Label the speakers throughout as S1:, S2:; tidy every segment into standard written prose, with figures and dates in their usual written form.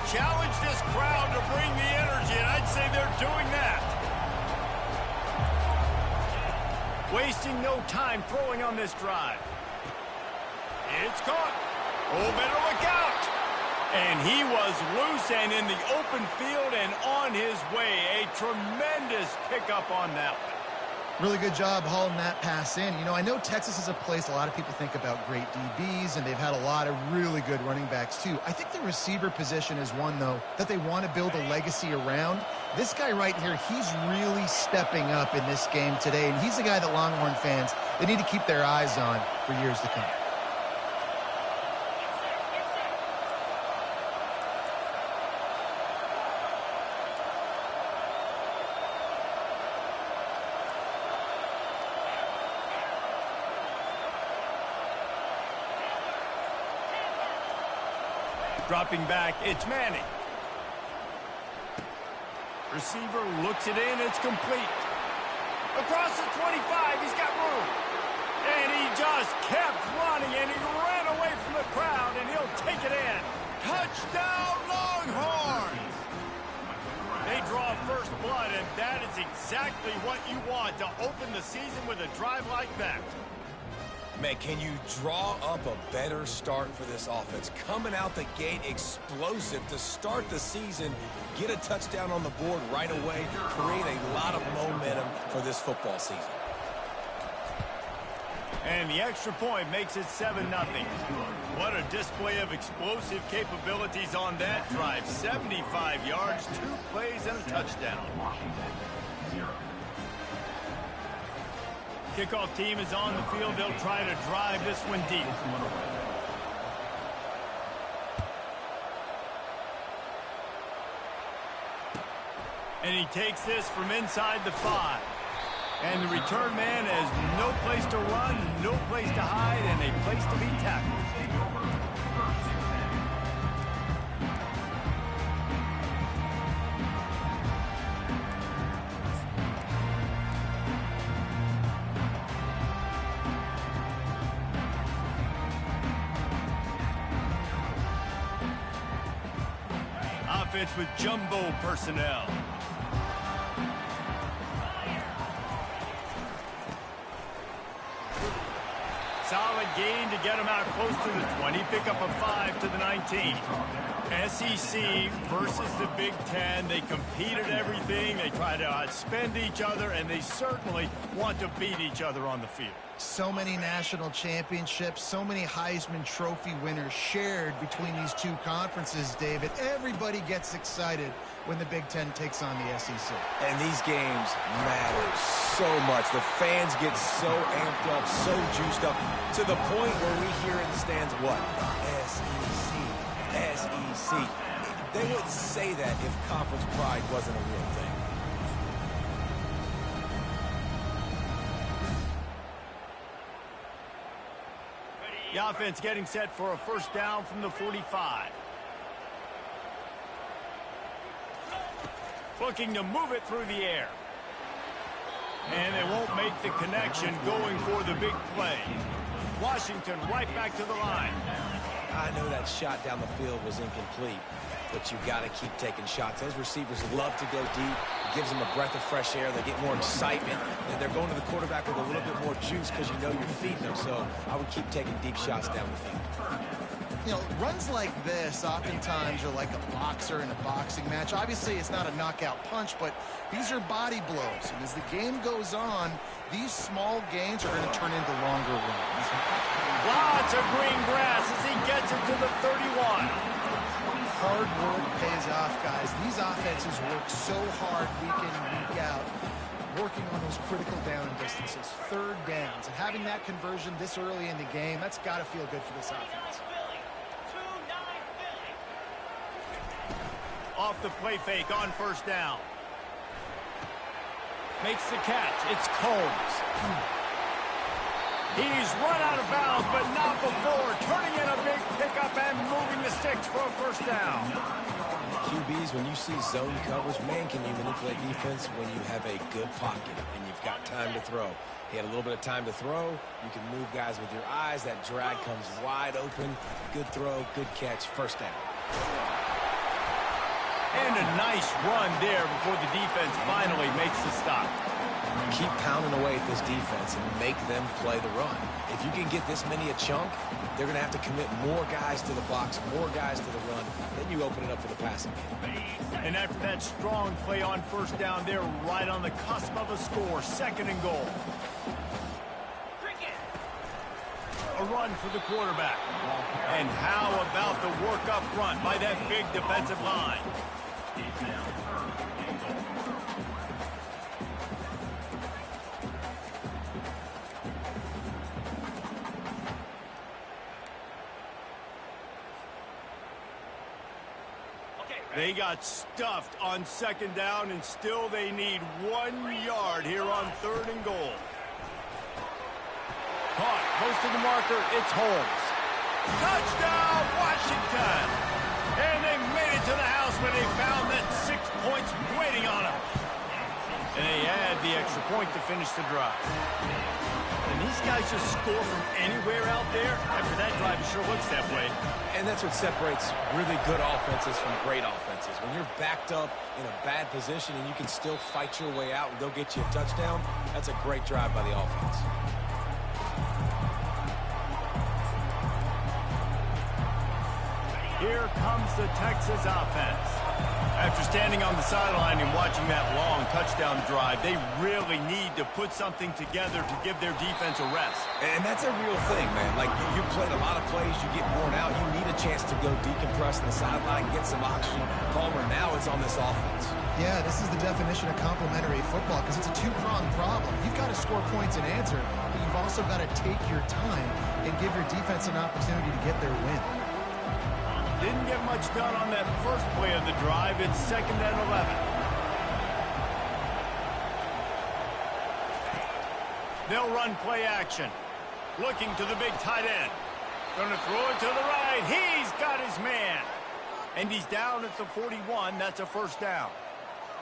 S1: challenge this crowd to bring the energy, and I'd say they're doing that. Wasting no time throwing on this drive. It's caught. Oh, better look out. And he was loose and in the open field and on his way. A tremendous pickup on that one.
S2: Really good job hauling that pass in. You know, I know Texas is a place a lot of people think about great DBs, and they've had a lot of really good running backs too. I think the receiver position is one, though, that they want to build a legacy around. This guy right here, he's really stepping up in this game today, and he's the guy that Longhorn fans, they need to keep their eyes on for years to come.
S1: Dropping back, it's Manning. Receiver looks it in, it's complete. Across the 25, he's got room. And he just kept running, and he ran away from the crowd, and he'll take it in. Touchdown, Longhorns! They draw first blood, and that is exactly what you want to open the season with a drive like that.
S3: Man, can you draw up a better start for this offense? Coming out the gate explosive to start the season, get a touchdown on the board right away, create a lot of momentum for this football season.
S1: And the extra point makes it 7-0. What a display of explosive capabilities on that drive. 75 yards, 2 plays, and a touchdown. Kickoff team is on the field. They'll try to drive this one deep. And he takes this from inside the 5. And the return man has no place to run, no place to hide, and a place to be tackled. Offense with jumbo personnel. Solid gain to get him out close to the 20. Pick up a 5 to the 19. SEC versus the Big Ten. They compete at everything. They try to outspend each other, and they certainly want to beat each other on the field.
S2: So many national championships, so many Heisman Trophy winners shared between these two conferences, David. Everybody gets excited when the Big Ten takes on the SEC.
S3: And these games matter so much. The fans get so amped up, so juiced up, to the point where we hear in the stands, what? SEC, SEC. They wouldn't say that if conference pride wasn't a real thing.
S1: The offense getting set for a first down from the 45. Looking to move it through the air. And they won't make the connection going for the big play. Washington right back to the line.
S3: I know that shot down the field was incomplete, but you've got to keep taking shots. Those receivers love to go deep. It gives them a breath of fresh air. They get more excitement. And they're going to the quarterback with a little bit more juice because you know you're feeding them. So I would keep taking deep shots down the field.
S2: You know, runs like this oftentimes are like a boxer in a boxing match. Obviously, it's not a knockout punch, but these are body blows. And as the game goes on, these small gains are going to turn into longer runs.
S1: Lots of green grass as he gets it to the 31.
S2: Hard work pays off, guys. These offenses work so hard week in and week out, working on those critical down distances, third downs. And having that conversion this early in the game, that's got to feel good for this offense.
S1: Off the play fake on first down. Makes the catch. It's Combs. He's run out of bounds, but not before. Turning in a big pickup and moving the sticks for a first down.
S3: QBs, when you see zone coverage, man, can you manipulate defense when you have a good pocket and you've got time to throw. He had a little bit of time to throw. You can move guys with your eyes. That drag comes wide open. Good throw, good catch, first down.
S1: And a nice run there before the defense finally makes the stop.
S3: Keep pounding away at this defense and make them play the run. If you can get this many a chunk, they're going to have to commit more guys to the box, more guys to the run. Then you open it up for the passing game.
S1: And after that strong play on first down, they're right on the cusp of a score. 2nd and goal. A run for the quarterback. And how about the work up front by that big defensive line? They got stuffed on 2nd down, and still they need 1 yard here on 3rd and goal. Caught, close to the marker, it's Holmes. Touchdown, Washington! And they made it to the house when they found that 6 points waiting on them. And they add the extra point to finish the drive. And these guys just score from anywhere out there. After that drive, it sure looks that way.
S3: And that's what separates really good offenses from great offenses. When you're backed up in a bad position and you can still fight your way out and go get you a touchdown, that's a great drive by the offense.
S1: Here comes the Texas offense. After standing on the sideline and watching that long touchdown drive, they really need to put something together to give their defense a rest.
S3: And that's a real thing, man. Like, you played a lot of plays, you get worn out, you need a chance to go decompress on the sideline, get some oxygen. Palmer, now it's on this offense.
S2: Yeah, this is the definition of complementary football because it's a two-pronged problem. You've got to score points and answer, but you've also got to take your time and give your defense an opportunity to get their win.
S1: Didn't get much done on that first play of the drive. It's 2nd and 11. They'll run play action. Looking to the big tight end. Gonna throw it to the right. He's got his man. And he's down at the 41. That's a 1st down.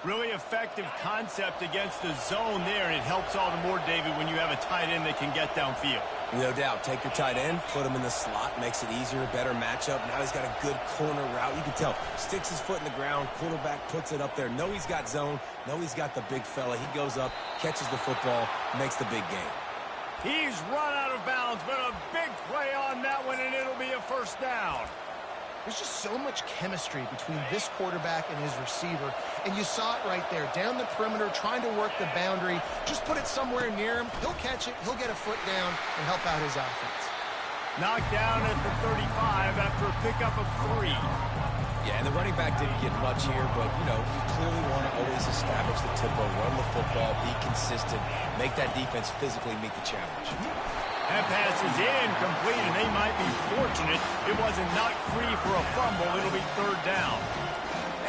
S1: Really effective concept against the zone there, and it helps all the more, David, when you have a tight end that can get downfield.
S3: No doubt. Take your tight end, put him in the slot, makes it easier, better matchup. Now he's got a good corner route. You can tell. Sticks his foot in the ground, quarterback puts it up there. Know he's got zone, know he's got the big fella. He goes up, catches the football, makes the big game.
S1: He's run out of bounds, but a big play on that one, and it'll be a 1st down.
S2: There's just so much chemistry between this quarterback and his receiver, and you saw it right there, down the perimeter, trying to work the boundary. Just put it somewhere near him. He'll catch it. He'll get a foot down and help out his offense.
S1: Knocked down at the 35 after a pickup of 3.
S3: Yeah, and the running back didn't get much here, but, you know, you clearly want to always establish the tempo, run the football, be consistent, make that defense physically meet the challenge.
S1: That pass is incomplete, and they might be fortunate it wasn't knocked free for a fumble. It'll be 3rd down.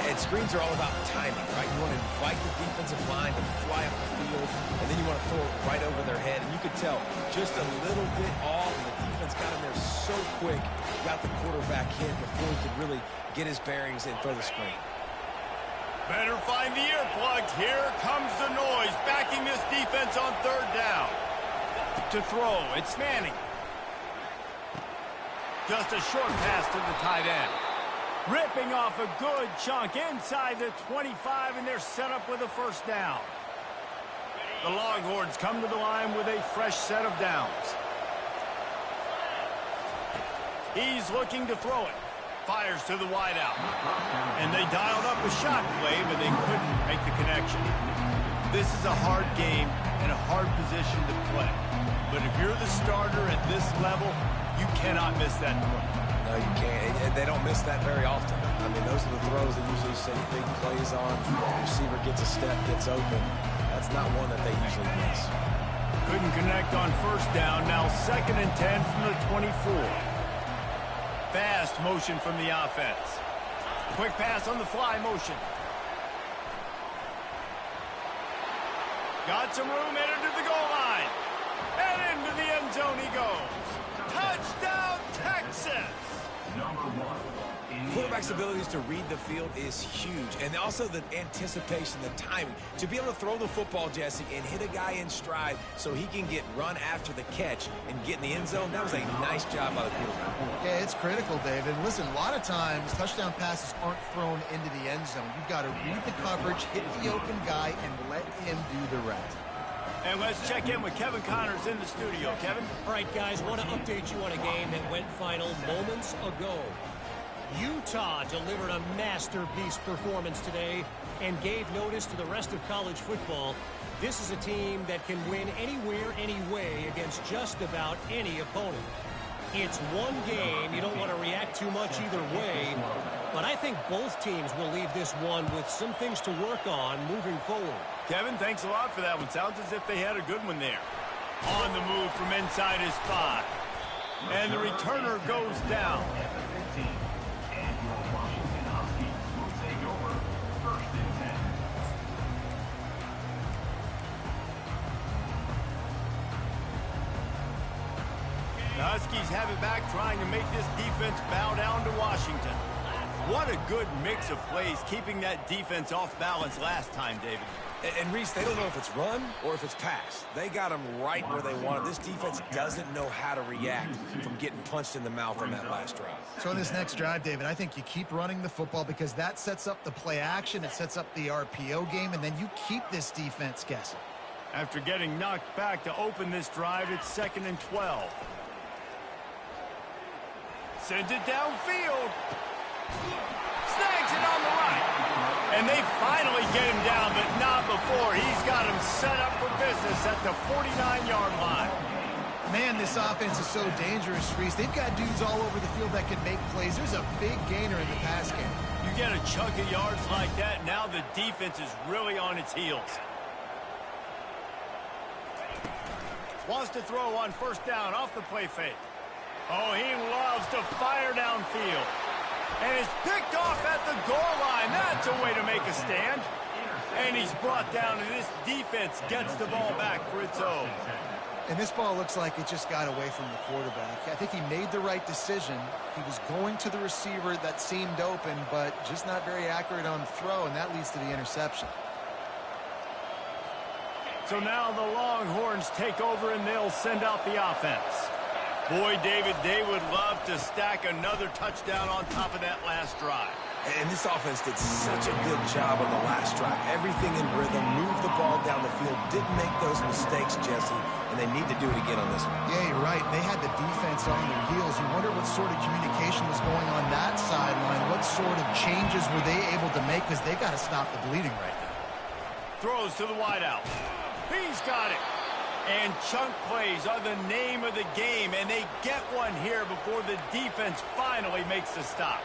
S3: And screens are all about timing, right? You want to invite the defensive line to fly up the field, and then you want to throw it right over their head. And you could tell just a little bit off, and the defense got in there so quick, got the quarterback hit before he could really get his bearings and throw the screen.
S1: Better find the earplugs. Here comes the noise, backing this defense on 3rd down. To throw, it's Manning. Just a short pass to the tight end. Ripping off a good chunk inside the 25, and they're set up with a 1st down. The Longhorns come to the line with a fresh set of downs. He's looking to throw it. Fires to the wideout. And they dialed up a shot play, but they couldn't make the connection. This is a hard game and a hard position to play. But if you're the starter at this level, you cannot miss that throw.
S3: No, you can't. They don't miss that very often. I mean, those are the throws that usually say big plays on. The receiver gets a step, gets open. That's not one that they usually miss.
S1: Couldn't connect on 1st down. Now 2nd and 10 from the 24. Fast motion from the offense. Quick pass on the fly motion. Got some room, headed to the goal line. And into the end zone he goes. Touchdown, Texas!
S3: Quarterback's abilities to read the field is huge. And also the anticipation, the timing. To be able to throw the football, Jesse, and hit a guy in stride so he can get run after the catch and get in the end zone, that was a nice job by the quarterback.
S2: Yeah, it's critical, David. Listen, a lot of times touchdown passes aren't thrown into the end zone. You've got to read the coverage, hit the open guy, and let him do the rest.
S1: And let's check in with Kevin Connors in the studio. Kevin?
S4: All right, guys, want to update you on a game that went final moments ago. Utah delivered a masterpiece performance today and gave notice to the rest of college football. This is a team that can win anywhere, anyway against just about any opponent. It's one game. You don't want to react too much either way, but I think both teams will leave this one with some things to work on moving forward.
S1: Kevin, thanks a lot for that one. Sounds as if they had a good one there. On the move from inside his spot. And the returner goes down. The Huskies have it back, trying to make this defense bow down to Washington. What a good mix of plays, keeping that defense off balance last time, David.
S3: And Reese, they don't know if it's run or if it's pass. They got them right where they want it. This defense doesn't know how to react from getting punched in the mouth on that last drive.
S2: So in this next drive, David, I think you keep running the football because that sets up the play action, it sets up the RPO game, and then you keep this defense guessing.
S1: After getting knocked back to open this drive, it's 2nd and 12. Sends it downfield. Snags it on the right. And they finally get him down, but not before. He's got him set up for business at the 49-yard line.
S2: Man, this offense is so dangerous, Reese. They've got dudes all over the field that can make plays. There's a big gainer in the pass game.
S1: You get a chunk of yards like that, now the defense is really on its heels. Wants to throw on 1st down off the play fake. Oh, he loves to fire downfield. And is picked off at the goal line. That's a way to make a stand. And he's brought down, and this defense gets the ball back for its own.
S2: And this ball looks like it just got away from the quarterback. I think he made the right decision. He was going to the receiver that seemed open, but just not very accurate on the throw, and that leads to the interception.
S1: So now the Longhorns take over, and they'll send out the offense. Boy, David, they would love to stack another touchdown on top of that last drive.
S3: And this offense did such a good job on the last drive. Everything in rhythm, moved the ball down the field, didn't make those mistakes, Jesse, and they need to do it again on this one.
S2: Yeah, you're right. They had the defense on their heels. You wonder what sort of communication was going on that sideline. What sort of changes were they able to make, because they got to stop the bleeding right now.
S1: Throws to the wideout. He's got it. And chunk plays are the name of the game, and they get one here before the defense finally makes the stop.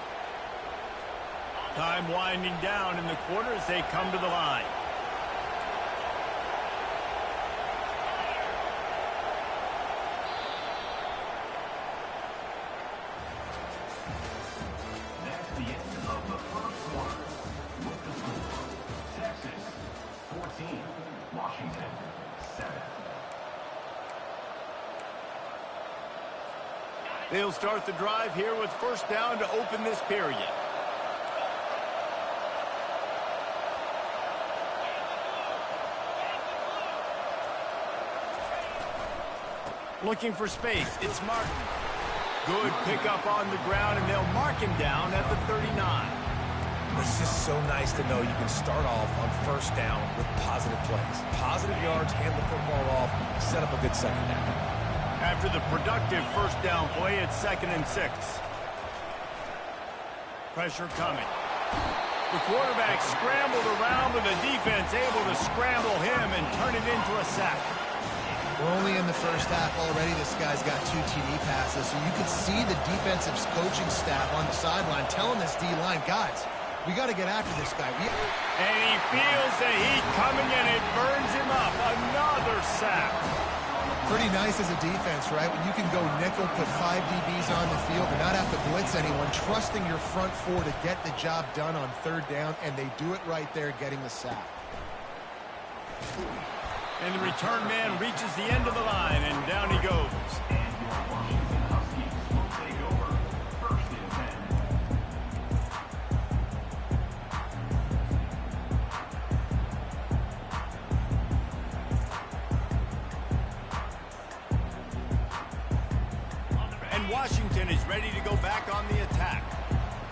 S1: Time winding down in the quarter as they come to the line.
S5: That's the end of the first quarter. With the score, Texas 14, Washington 7.
S1: They'll start the drive here with 1st down to open this period. Looking for space, it's Martin. Good pickup on the ground, and they'll mark him down at the 39.
S3: It's just so nice to know you can start off on 1st down with positive plays. Positive yards, hand the football off, set up a good 2nd down.
S1: After the productive 1st down play, it's 2nd and 6. Pressure coming. The quarterback scrambled around, but the defense able to scramble him and turn it into a sack.
S2: We're only in the first half already. This guy's got 2 TD passes, so you can see the defensive coaching staff on the sideline telling this D-line, guys, we got to get after this guy.
S1: And he feels the heat coming, and it burns him up. Another sack.
S2: Pretty nice as a defense, right? When you can go nickel, put 5 DBs on the field and not have to blitz anyone, trusting your front 4 to get the job done on 3rd down, and they do it right there, getting the sack.
S1: And the return man reaches the end of the line, and down he goes.
S5: Washington Huskies will take over 1st and 10.
S1: And Washington and is ready to go back on the attack.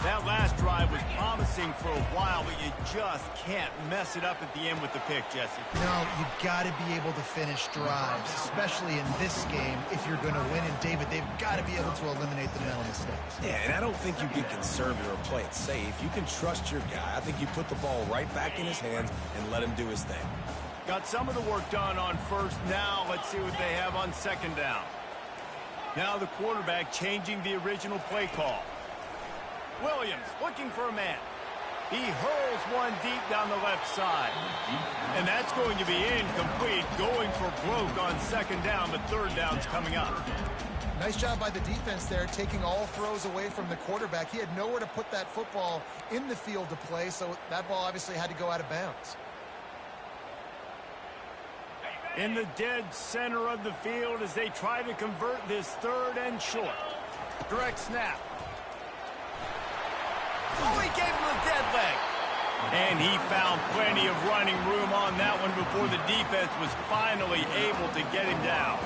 S1: That last drive was promising for a while, but you just can't mess it up at the end with the pick, Jesse.
S2: No, you got to be able to finish drives, especially in this game if you're going to win. And, David, they've got to be able to eliminate the mental mistakes.
S3: Yeah, and I don't think you get conservative or play it safe. You can trust your guy. I think you put the ball right back in his hands and let him do his thing.
S1: Got some of the work done on first. Now let's see what they have on second down. Now the quarterback changing the original play call. Williams looking for a man. He hurls one deep down the left side. And that's going to be incomplete, going for broke on second down, but third down's coming up.
S2: Nice job by the defense there, taking all throws away from the quarterback. He had nowhere to put that football in the field to play, so that ball obviously had to go out of bounds.
S1: In the dead center of the field as they try to convert this third and short. Direct snap. Oh, he gave him a dead leg. And he found plenty of running room on that one before the defense was finally able to get him down.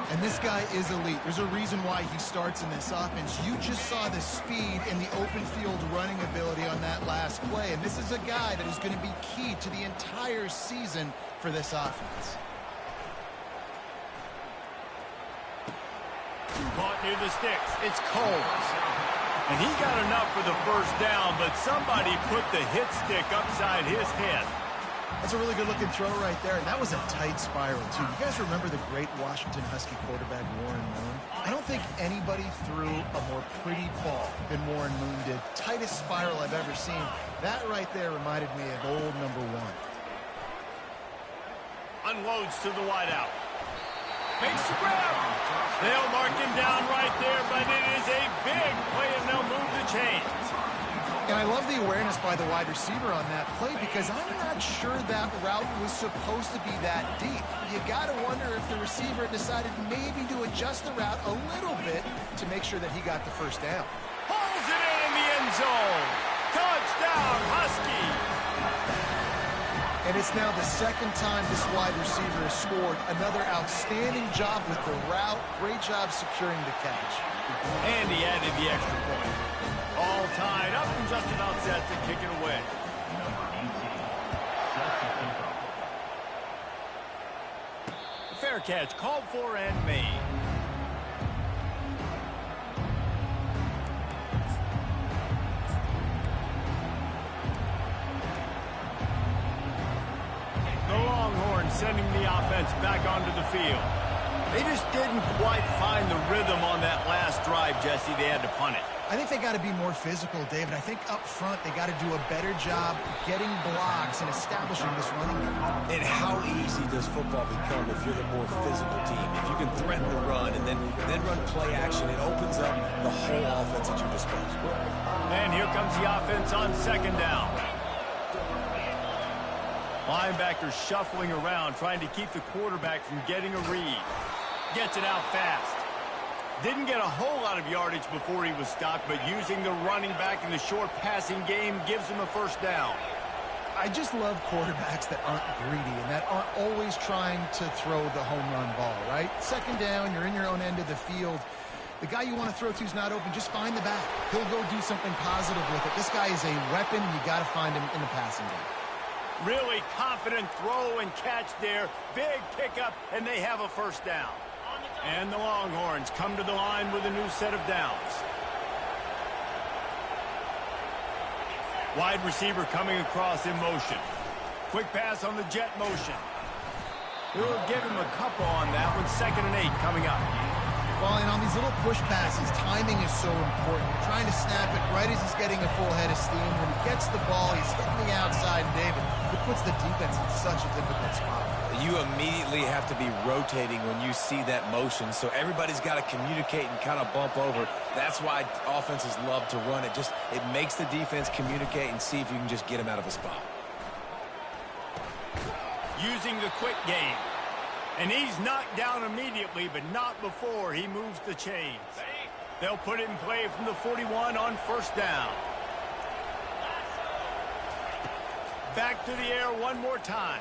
S2: And this guy is elite. There's a reason why he starts in this offense. You just saw the speed and the open field running ability on that last play. And this is a guy that is going to be key to the entire season for this offense.
S1: Caught near the sticks. It's Coles. And he got enough for the first down, but somebody put the hit stick upside his head.
S2: That's a really good-looking throw right there, and that was a tight spiral, too. You guys remember the great Washington Husky quarterback Warren Moon? I don't think anybody threw a more pretty ball than Warren Moon did. Tightest spiral I've ever seen. That right there reminded me of old number one.
S1: Unloads to the wideout. Makes the grab. They'll mark him down right there, but it is a big play, and they'll move the chains.
S2: And I love the awareness by the wide receiver on that play because I'm not sure that route was supposed to be that deep. You got to wonder if the receiver decided maybe to adjust the route a little bit to make sure that he got the first down.
S1: Pulls it in the end zone. Touchdown, Husky.
S2: And it's now the second time this wide receiver has scored. Another outstanding job with the route. Great job securing the catch.
S1: And he added the extra point. All tied up and just about set to kick it away. Fair catch called for and made. The Longhorns sending the offense back onto the field. They just didn't quite find the rhythm on that last drive, Jesse. They had to punt it.
S2: I think they got to be more physical, David. I think up front they got to do a better job getting blocks and establishing this running game.
S3: And how easy does football become if you're the more physical team? If you can threaten the run and then run play action, it opens up the whole offense at your disposal.
S1: And here comes the offense on second down. Linebacker shuffling around, trying to keep the quarterback from getting a read. Gets it out fast. Didn't get a whole lot of yardage before he was stopped, but using the running back in the short passing game gives him a first down.
S2: I just love quarterbacks that aren't greedy and that aren't always trying to throw the home run ball, right? Second down, you're in your own end of the field. The guy you want to throw to is not open. Just find the back. He'll go do something positive with it. This guy is a weapon. You got to find him in the passing game.
S1: Really confident throw and catch there. Big pickup, and they have a first down. And the Longhorns come to the line with a new set of downs. Wide receiver coming across in motion. Quick pass on the jet motion. We'll give him a couple on that one. 2nd and 8 coming up.
S2: Well, and on these little push passes, timing is so important. You're trying to snap it right as he's getting a full head of steam. When he gets the ball, he's hitting the outside, and David, it puts the defense in such a difficult spot.
S3: You immediately have to be rotating when you see that motion, so everybody's got to communicate and kind of bump over. That's why offenses love to run it. It makes the defense communicate and see if you can just get him out of a spot.
S1: Using the quick game. And he's knocked down immediately, but not before he moves the chains. They'll put it in play from the 41 on first down. Back to the air one more time.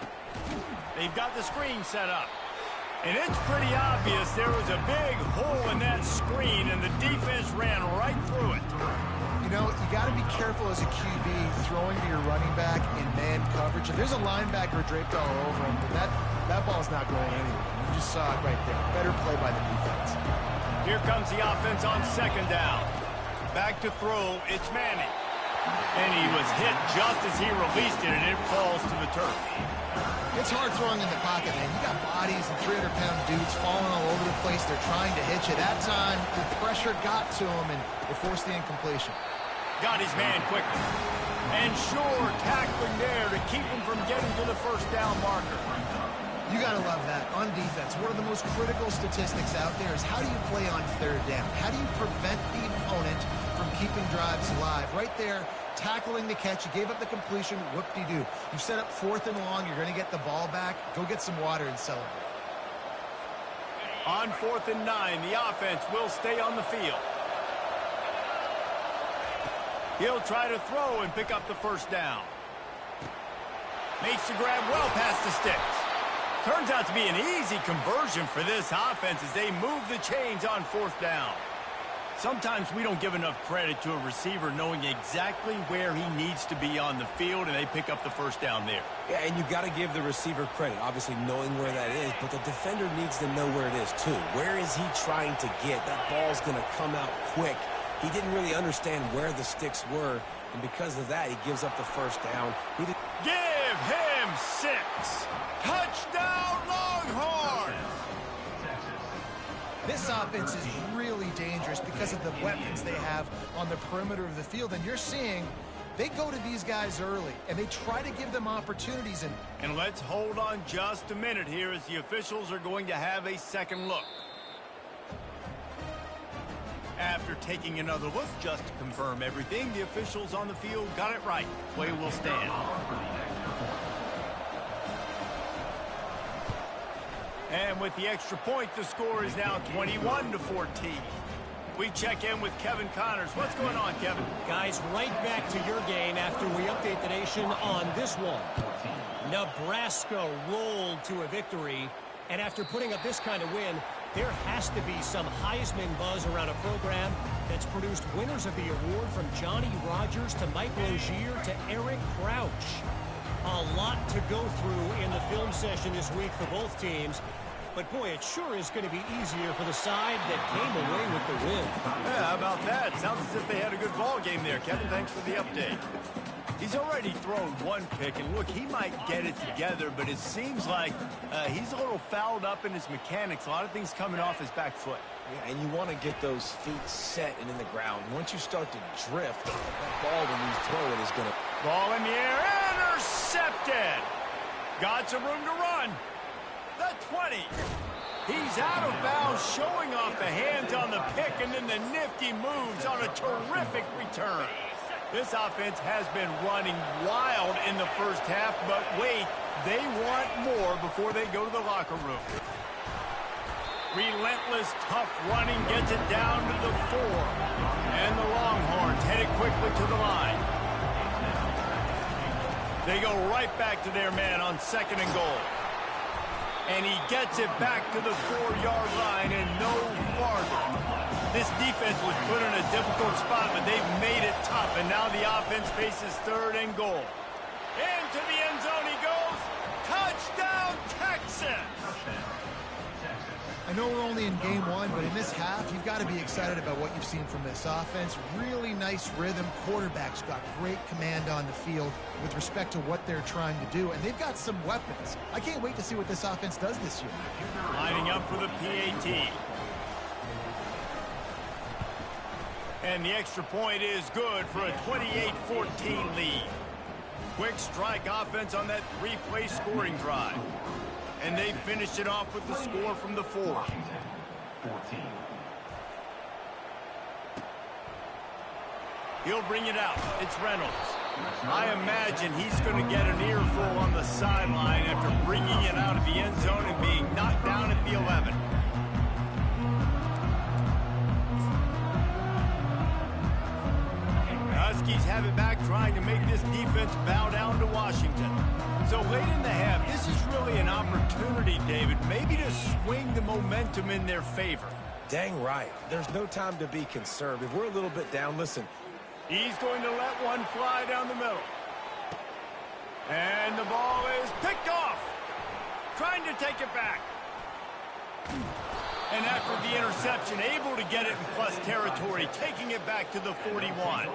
S1: They've got the screen set up. And it's pretty obvious there was a big hole in that screen, and the defense ran right through it.
S2: You know, you got to be careful as a QB throwing to your running back in man coverage. If there's a linebacker draped all over him, but that ball's not going anywhere. You just saw it right there. Better play by the defense.
S1: Here comes the offense on second down. Back to throw, it's Manning. And he was hit just as he released it, and it falls to the turf.
S2: It's hard throwing in the pocket, man. You got bodies and 300-pound dudes falling all over the place. They're trying to hit you. That time, the pressure got to him, and it forced the incompletion.
S1: Got his man quickly. And sure, tackling there to keep him from getting to the first down marker.
S2: You got to love that. On defense, one of the most critical statistics out there is how do you play on third down? How do you prevent the opponent from keeping drives alive? Right there, tackling the catch. You gave up the completion. Whoop-de-doo. You set up 4th and long. You're going to get the ball back. Go get some water and celebrate.
S1: On 4th and 9, the offense will stay on the field. He'll try to throw and pick up the first down. Makes the grab well past the sticks. Turns out to be an easy conversion for this offense as they move the chains on 4th down. Sometimes we don't give enough credit to a receiver knowing exactly where he needs to be on the field, and they pick up the first down there.
S3: Yeah, and you got to give the receiver credit, obviously knowing where that is, but the defender needs to know where it is too. Where is he trying to get? That ball's going to come out quick. He didn't really understand where the sticks were, and because of that, he gives up the first down.
S1: Give him 6. Touchdown, Longhorns!
S2: This offense is really dangerous because of the weapons they have on the perimeter of the field. And you're seeing they go to these guys early, and they try to give them opportunities.
S1: And let's hold on just a minute here as the officials are going to have a second look. After taking another look just to confirm everything, the officials on the field got it right. Play will stand. And with the extra point, the score is now 21-14. We check in with Kevin Connors. What's going on, Kevin?
S4: Guys, right back to your game after we update the nation on this one. Nebraska rolled to a victory, and after putting up this kind of win, there has to be some Heisman buzz around a program that's produced winners of the award from Johnny Rodgers to Mike Rozier to Eric Crouch. A lot to go through in the film session this week for both teams. But, boy, it sure is going to be easier for the side that came away with the win.
S1: Yeah, how about that? Sounds as if they had a good ball game there, Kevin. Thanks for the update. He's already thrown one pick, and look, he might get it together, but it seems like he's a little fouled up in his mechanics. A lot of things coming off his back foot.
S3: Yeah, and you want to get those feet set and in the ground. Once you start to drift, that ball when you throw it is going to...
S1: Ball in the air, intercepted. Got some room to run. The 20. He's out of bounds, showing off the hands on the pick, and then the nifty moves on a terrific return. This offense has been running wild in the first half, but wait, they want more before they go to the locker room. Relentless, tough running gets it down to the 4. And the Longhorns headed quickly to the line. They go right back to their man on 2nd and goal. And he gets it back to the 4-yard line and no farther. This defense was put in a difficult spot, but they've made it tough. And now the offense faces 3rd and goal. Into the end zone he goes. Touchdown, Texas!
S2: I know we're only in game 1, but in this half, you've got to be excited about what you've seen from this offense. Really nice rhythm. Quarterback's got great command on the field with respect to what they're trying to do, and they've got some weapons. I can't wait to see what this offense does this year.
S1: Lining up for the PAT. And the extra point is good for a 28-14 lead. Quick strike offense on that 3-play scoring drive. And they finished it off with the score from the 4.
S5: 14.
S1: He'll bring it out. It's Reynolds. I imagine he's going to get an earful on the sideline after bringing it out of the end zone and being knocked down at the 11. That's Huskies have it back, trying to make this defense bow down to Washington. So late in the half, this is really an opportunity, David, maybe to swing the momentum in their favor.
S3: Dang right. There's no time to be concerned. If we're a little bit down, listen.
S1: He's going to let one fly down the middle. And the ball is picked off. Trying to take it back. And after the interception, able to get it in plus territory, taking it back to the 41.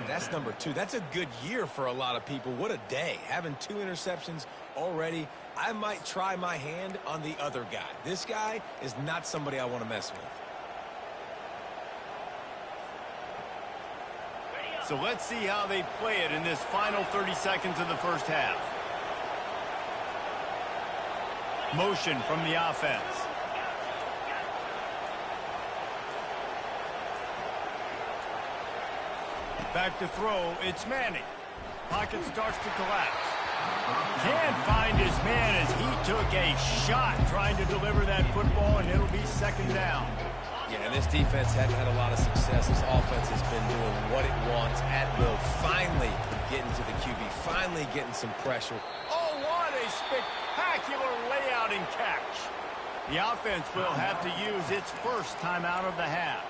S3: That's number 2. That's a good year for a lot of people. What a day. Having 2 interceptions already. I might try my hand on the other guy. This guy is not somebody I want to mess with.
S1: So let's see how they play it in this final 30 seconds of the first half. Motion from the offense. Back to throw, it's Manning. Pocket starts to collapse. Can't find his man as he took a shot trying to deliver that football, and it'll be second down.
S3: Yeah, and this defense hadn't had a lot of success. This offense has been doing what it wants at will. Finally getting to the QB, finally getting some pressure.
S1: Oh, what a spectacular layout and catch. The offense will have to use its first time out of the half.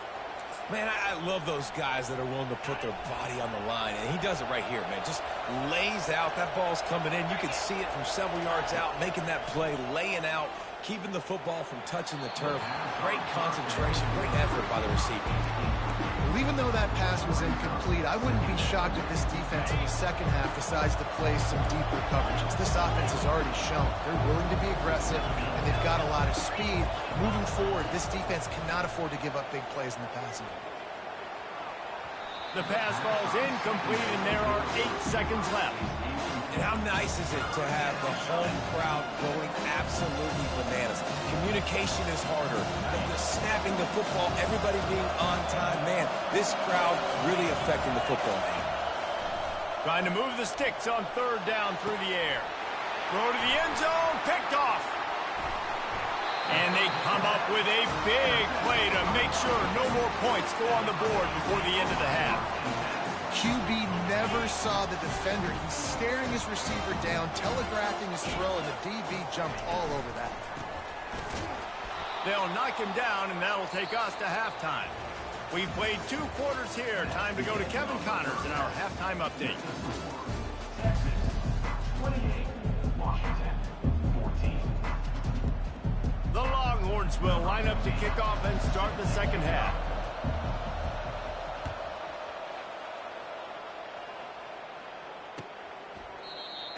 S3: Man, I love those guys that are willing to put their body on the line, and he does it right here, man. Just lays out. That ball's coming in. You can see it from several yards out, making that play, laying out, keeping the football from touching the turf. Great concentration, great effort by the receiver.
S2: Well, even though that pass was incomplete, I wouldn't be shocked if this defense in the second half decides to play some deeper coverages. This offense has already shown they're willing to be aggressive, and they've got a lot of speed. Moving forward, this defense cannot afford to give up big plays in the passing game.
S1: The pass falls incomplete, and there are 8 seconds left.
S3: And how nice is it to have the home crowd going absolutely bananas? Communication is harder. The snapping the football, everybody being on time. Man, this crowd really affecting the football game.
S1: Trying to move the sticks on third down through the air. Throw to the end zone, picked off. And they come up with a big play to make sure no more points go on the board before the end of the half.
S2: QB never saw the defender. He's staring his receiver down, telegraphing his throw, and the DB jumped all over that.
S1: They'll knock him down, and that'll take us to halftime. We've played 2 quarters here. Time to go to Kevin Connors in our halftime update.
S5: Texas 28, Washington 14.
S1: The Longhorns will line up to kick off and start the second half.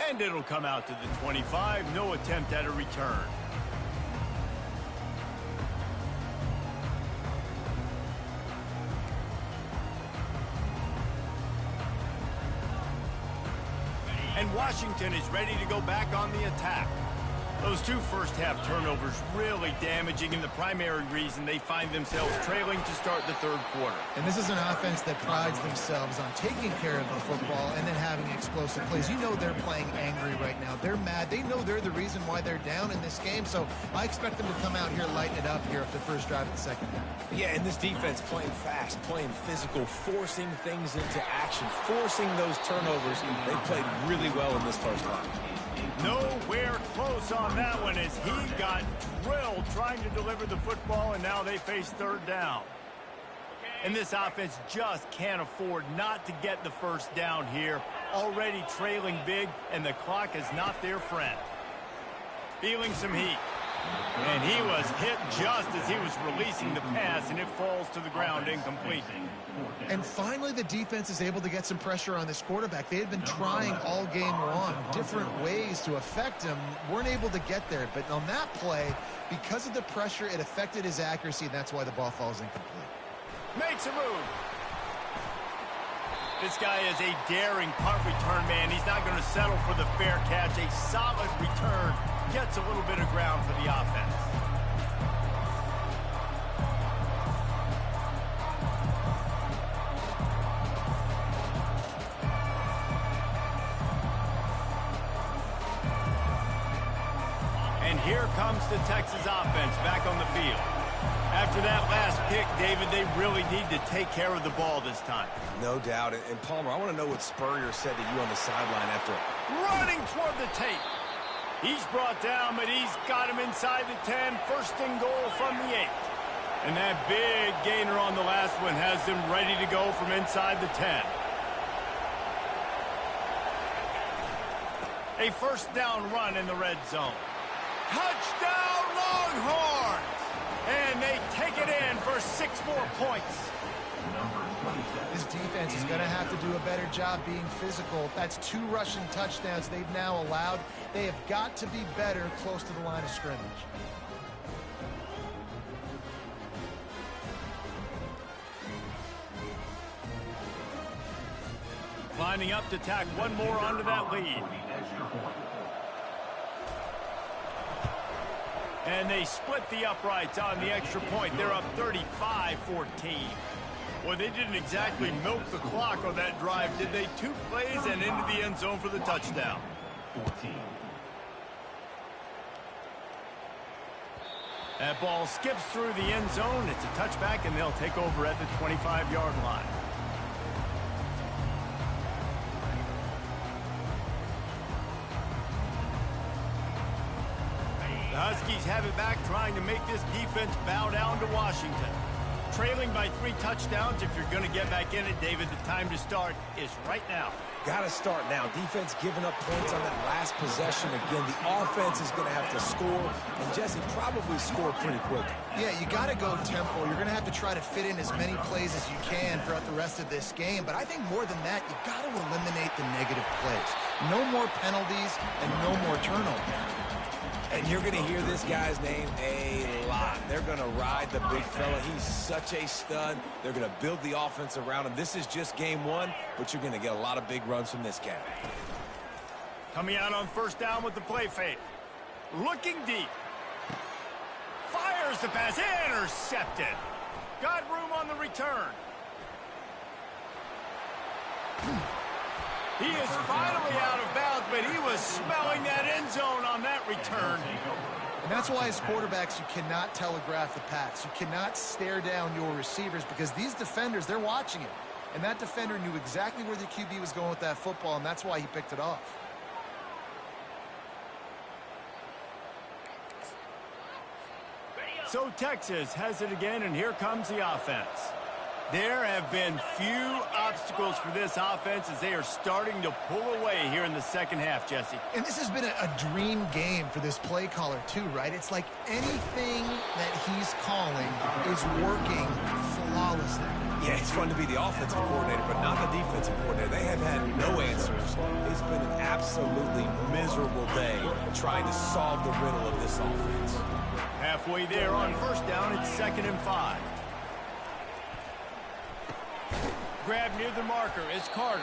S1: And it'll come out to the 25. No attempt at a return. And Washington is ready to go back on the attack. Those 2 first-half turnovers really damaging, and the primary reason they find themselves trailing to start the third quarter.
S2: And this is an offense that prides themselves on taking care of the football and then having explosive plays. You know they're playing angry right now. They're mad. They know they're the reason why they're down in this game, so I expect them to come out here, lighten it up here at the first drive of the second half.
S3: Yeah, and this defense playing fast, playing physical, forcing things into action, forcing those turnovers. They played really well in this first half.
S1: Nowhere close on that one as he got drilled trying to deliver the football, and now they face third down. And this offense just can't afford not to get the first down here. Already trailing big, and the clock is not their friend. Feeling some heat. And he was hit just as he was releasing the pass, and it falls to the ground incomplete.
S2: And finally, the defense is able to get some pressure on this quarterback. They had been trying all game long, different ways to affect him, weren't able to get there. But on that play, because of the pressure, it affected his accuracy, and that's why the ball falls incomplete.
S1: Makes a move. This guy is a daring punt return man. He's not going to settle for the fair catch. A solid return gets a little bit of ground for the offense. And here comes the Texas offense back on the field. After that last pick, David, they really need to take care of the ball this time.
S3: No doubt. And Palmer, I want to know what Spurrier said to you on the sideline after.
S1: Running toward the tape. He's brought down, but he's got him inside the 10. First and goal from the 8. And that big gainer on the last one has them ready to go from inside the 10. A first down run in the red zone. Touchdown, Longhorns! And they take it in for 6 more points.
S2: This defense is going to have to do a better job being physical. That's 2 rushing touchdowns they've now allowed. They have got to be better close to the line of scrimmage.
S1: Lining up to tack one more onto that lead. And they split the uprights on the extra point. They're up 35-14. Well, they didn't exactly milk the clock on that drive, did they? 2 plays and into the end zone for the touchdown.
S5: 14.
S1: That ball skips through the end zone. It's a touchback, and they'll take over at the 25-yard line. The Huskies have it back, trying to make this defense bow down to Washington. Trailing by 3 touchdowns. If you're going to get back in it, David, the time to start is right now.
S3: Got to start now. Defense giving up points on that last possession. Again, the offense is going to have to score, and Jesse probably score pretty quick.
S2: Yeah, you got to go tempo. You're going to have to try to fit in as many plays as you can throughout the rest of this game. But I think more than that, you got to eliminate the negative plays. No more penalties and no more turnovers.
S3: And you're going to hear this guy's name a lot. They're going to ride the big fella. He's such a stud. They're going to build the offense around him. This is just game 1, but you're going to get a lot of big runs from this guy.
S1: Coming out on first down with the play fake. Looking deep. Fires the pass. Intercepted. Got room on the return. He is finally out of bounds, but he was smelling that end zone on that return.
S2: And that's why as quarterbacks, you cannot telegraph the pass. You cannot stare down your receivers because these defenders, they're watching it. And that defender knew exactly where the QB was going with that football, and that's why he picked it off.
S1: So Texas has it again, and here comes the offense. There have been few obstacles for this offense as they are starting to pull away here in the second half, Jesse.
S2: And this has been a dream game for this play caller too, right? It's like anything that he's calling is working flawlessly.
S3: Yeah, it's fun to be the offensive coordinator, but not the defensive coordinator. They have had no answers. It's been an absolutely miserable day trying to solve the riddle of this offense.
S1: Halfway there on first down, it's 2nd and 5. Grab near the marker is Carter.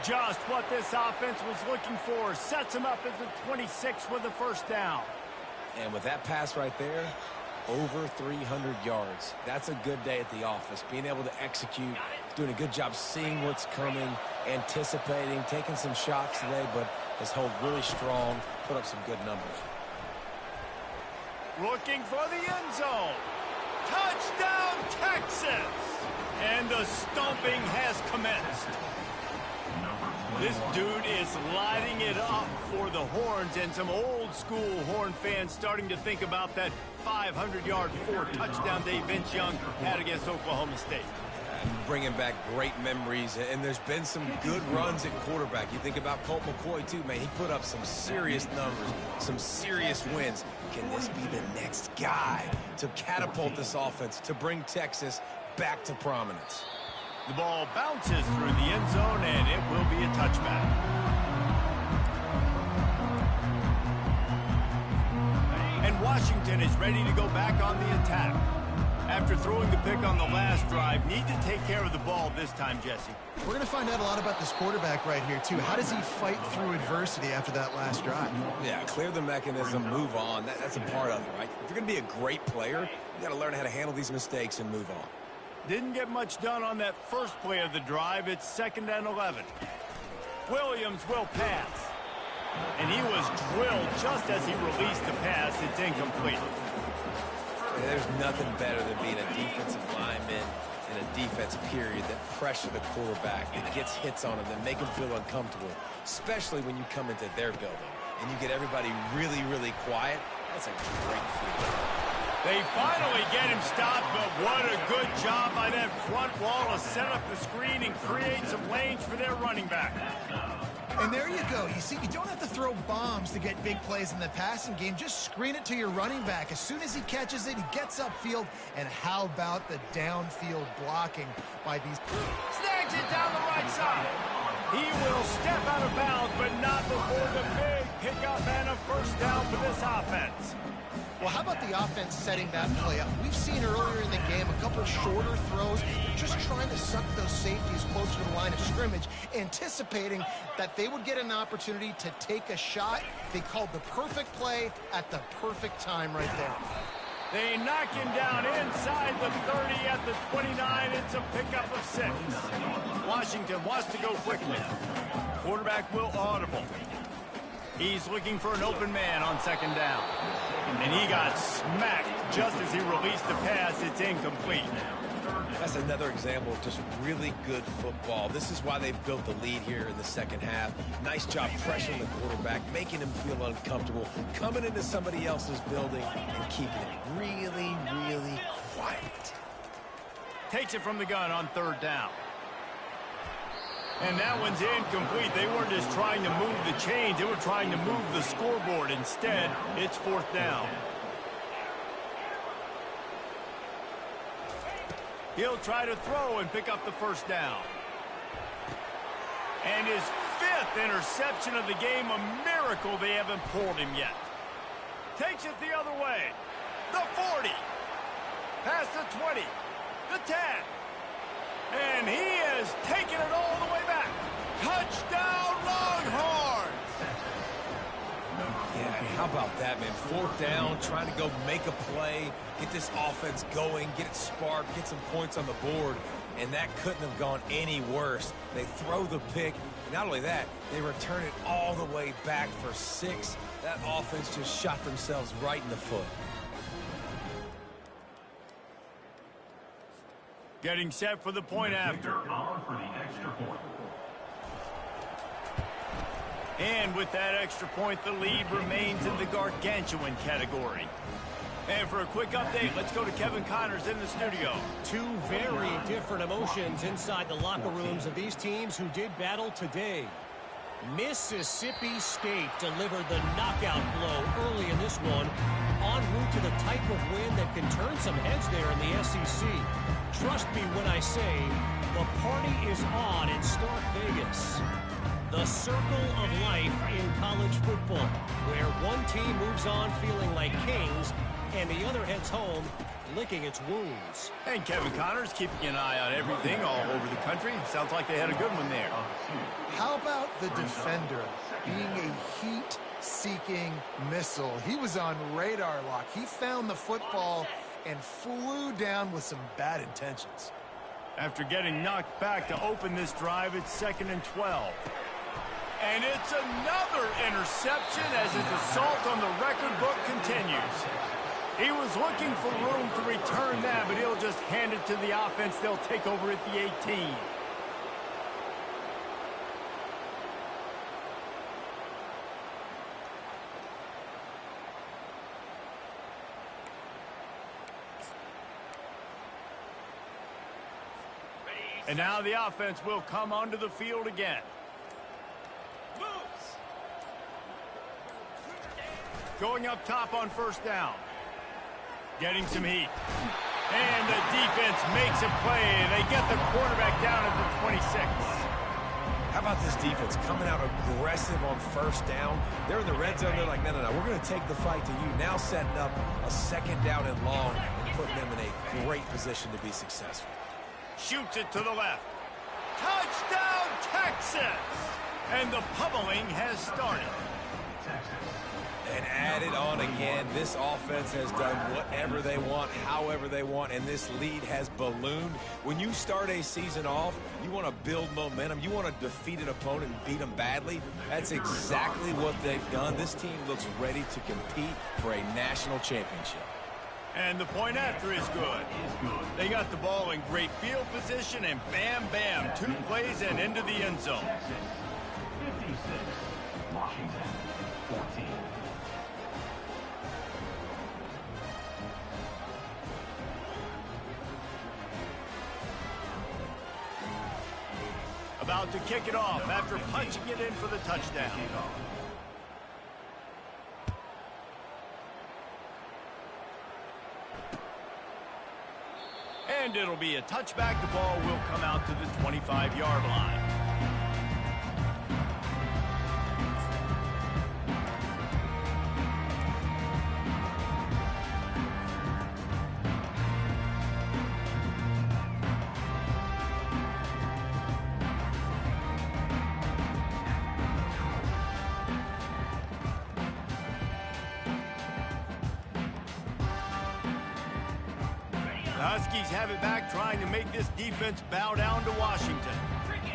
S1: Just what this offense was looking for. Sets him up at the 26 with a first down.
S3: And with that pass right there, over 300 yards. That's a good day at the office. Being able to execute, doing a good job seeing what's coming, anticipating, taking some shots today, but has held really strong, put up some good numbers.
S1: Looking for the end zone. Touchdown, Texas! And the stomping has commenced. This dude is lighting it up for the Horns, and some old-school Horn fans starting to think about that 500-yard 4-touchdown day Vince Young had against Oklahoma State.
S3: Bringing back great memories, and there's been some good runs at quarterback. You think about Colt McCoy, too, man. He put up some serious numbers, some serious wins. Can this be the next guy to catapult this offense, to bring Texas back to prominence?
S1: The ball bounces through the end zone, and it will be a touchback. And Washington is ready to go back on the attack. After throwing the pick on the last drive, need to take care of the ball this time, Jesse.
S2: We're going to find out a lot about this quarterback right here, too. How does he fight through adversity after that last drive?
S3: Yeah, clear the mechanism, move on. That's a part of it, right? If you're going to be a great player, you got to learn how to handle these mistakes and move on.
S1: Didn't get much done on that first play of the drive. It's 2nd and 11. Williams will pass. And he was drilled just as he released the pass. It's incomplete.
S3: There's nothing better than being a defensive lineman in a defense period that pressure the quarterback, that gets hits on him, that make him feel uncomfortable, especially when you come into their building and you get everybody really, really quiet. That's a great feeling.
S1: They finally get him stopped, but what a good job by that front wall to set up the screen and create some lanes for their running back.
S2: And there you go. You see, you don't have to throw bombs to get big plays in the passing game. Just screen it to your running back. As soon as he catches it, he gets upfield. And how about the downfield blocking by these...
S1: Snags it down the right side. He will step out of bounds, but not before the big pickup and a first down for this offense.
S2: Well, how about the offense setting that play up? We've seen earlier in the game a couple shorter throws. They're just trying to suck those safeties closer to the line of scrimmage, anticipating that they would get an opportunity to take a shot. They called the perfect play at the perfect time right there.
S1: They knock him down inside the 30 at the 29. It's a pickup of 6. Washington wants to go quickly. Quarterback will audible. He's looking for an open man on second down. And he got smacked just as he released the pass. It's incomplete.
S3: That's another example of just really good football. This is why they've built the lead here in the second half. Nice job pressuring the quarterback, making him feel uncomfortable, coming into somebody else's building and keeping it really, really quiet.
S1: Takes it from the gun on third down. And that one's incomplete. They weren't just trying to move the chains. They were trying to move the scoreboard. Instead, it's fourth down. He'll try to throw and pick up the first down. And his 5th interception of the game, a miracle they haven't pulled him yet. Takes it the other way. The 40. Past the 20. The 10. And he has taken it all the way back. Touchdown, Longhorns!
S3: Yeah, and how about that, man? Fourth down, trying to go make a play, get this offense going, get it sparked, get some points on the board, and that couldn't have gone any worse. They throw the pick. Not only that, they return it all the way back for 6. That offense just shot themselves right in the foot.
S1: Getting set for the point after.
S5: For the extra point.
S1: And with that extra point, the lead remains in the gargantuan category. And for a quick update, let's go to Kevin Connors in the studio.
S4: Two very different emotions inside the locker rooms of these teams who did battle today. Mississippi State delivered the knockout blow early in this one, en route to the type of win that can turn some heads there in the SEC. Trust me when I say the party is on in Stark Vegas. The circle of life in college football, where one team moves on feeling like kings and the other heads home licking its wounds.
S1: And Kevin Connors keeping an eye on everything all over the country. Sounds like they had a good one there.
S2: How about the defender being a heat-seeking missile? He was on radar lock. He found the football and flew down with some bad intentions.
S1: After getting knocked back to open this drive, it's 2nd and 12. And it's another interception as his assault on the record book continues. He was looking for room to return that, but he'll just hand it to the offense. They'll take over at the 18. And now the offense will come onto the field again. Going up top on first down. Getting some heat. And the defense makes a play. They get the quarterback down at the 26.
S3: How about this defense coming out aggressive on first down? They're in the red zone. They're like, no, we're going to take the fight to you. Now setting up a 2nd down and long and putting them in a great position to be successful.
S1: Shoots it to the left. Touchdown, Texas! And the pummeling has started.
S3: And added on again, this offense has done whatever they want, however they want, and this lead has ballooned. When you start a season off, you want to build momentum. You want to defeat an opponent and beat them badly. That's exactly what they've done. This team looks ready to compete for a national championship.
S1: And the point after is good. They got the ball in great field position, and bam, bam, 2 plays and into the end zone.
S5: Texas, 56. Washington, 14.
S1: About to kick it off after punching it in for the touchdown. And it'll be a touchback. The ball will come out to the 25-yard line. Huskies have it back, trying to make this defense bow down to Washington.